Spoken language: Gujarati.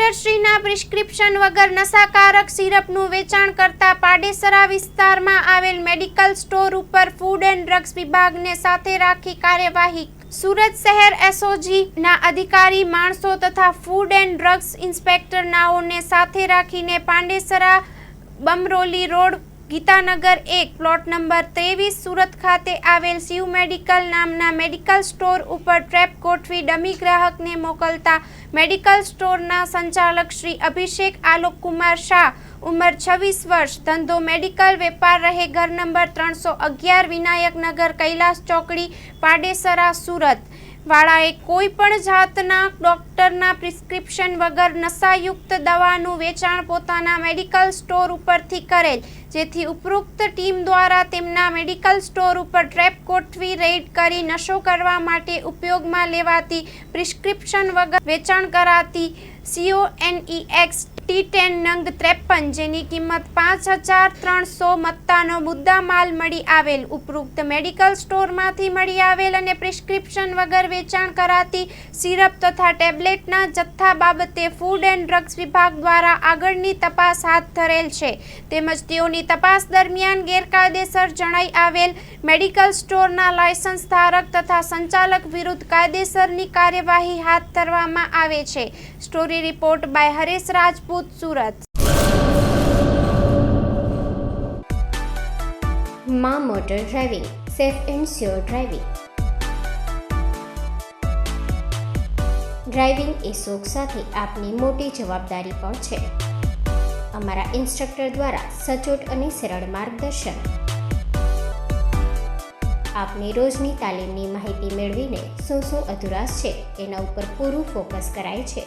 ડોક્ટરશ્રીના પ્રિસ્ક્રિપ્શન વગર નશાકારક સિરપનું વેચાણ કરતા પાડેસરા વિસ્તારમાં આવેલ મેડિકલ સ્ટોર ઉપર ફૂડ એન્ડ ડ્રગ્સ વિભાગને સાથે રાખી કાર્યવાહી. સુરત શહેર એસઓજીના અધિકારી માણસો તથા ફૂડ એન્ડ ડ્રગ્સ ઇન્સ્પેક્ટર નાઓને સાથે રાખીને Pandesara Bamroli road Gitanagar 1 plot number 23 Surat ખાતે આવેલ શિવ મેડિકલ નામના મેડિકલ સ્ટોર ઉપર ટ્રેપ ગોઠવી ડમી ગ્રાહકને મોકલતા મેડિકલ સ્ટોરના સંચાલક શ્રી અભિષેક આલોકકુમાર શાહ, ઉંમર 26 વર્ષ, ધંધો મેડિકલ, વેપાર, રહે ઘર નંબર 311 વિનાયકનગર, કૈલાસ ચોકડી, પાંડેસરા, સુરત વાળાએ કોઈ પણ જાતના ડોક્ટરના પ્રિસ્ક્રિપ્શન વગર નશાયુક્ત દવાનું વેચાણ પોતાના મેડિકલ સ્ટોર ઉપરથી કરેલ, જેથી ઉપરોક્ત ટીમ દ્વારા તેમના મેડિકલ સ્ટોર ઉપર ટ્રેપ ગોઠવી રેડ કરી નશો કરવા માટે ઉપયોગમાં લેવાતી પ્રિસ્ક્રિપ્શન વગર વેચાણ કરાતી CONEX T10 નંગ 53 જેની કિંમત 5300 મત્તાનો મુદ્દામાલ મળી આવેલ. ઉપરોક્ત મેડિકલ સ્ટોરમાંથી મળી આવેલ અને પ્રિસ્ક્રિપ્શન વગર વેચાણ કરાતી સિરપ તથા ટેબ્લેટના જથ્થા બાબતે ફૂડ એન્ડ ડ્રગ્સ વિભાગ દ્વારા આગળની તપાસ હાથ ધરેલ છે. તેમજ તેઓની તપાસ દરમિયાન ગેરકાયદેસર જણાઈ આવેલ મેડિકલ સ્ટોરના લાયસન્સ ધારક તથા સંચાલક વિરુદ્ધ કાયદેસરની કાર્યવાહી હાથ ધરવામાં આવે છે. Story report by Haresh Rajput, Surat. માં motor driving, safe and sure driving. Driving એ શોખ સાથે આપની મોટી જવાબદારી પણ છે. અમારા ઇન્સ્ટ્રક્ટર દ્વારા સચોટ અને સરળ માર્ગદર્શન. આપની રોજની તાલીમની માહિતી મેળવીને શું અધુરાશ છે એના ઉપર પૂરું ફોકસ કરાય છે.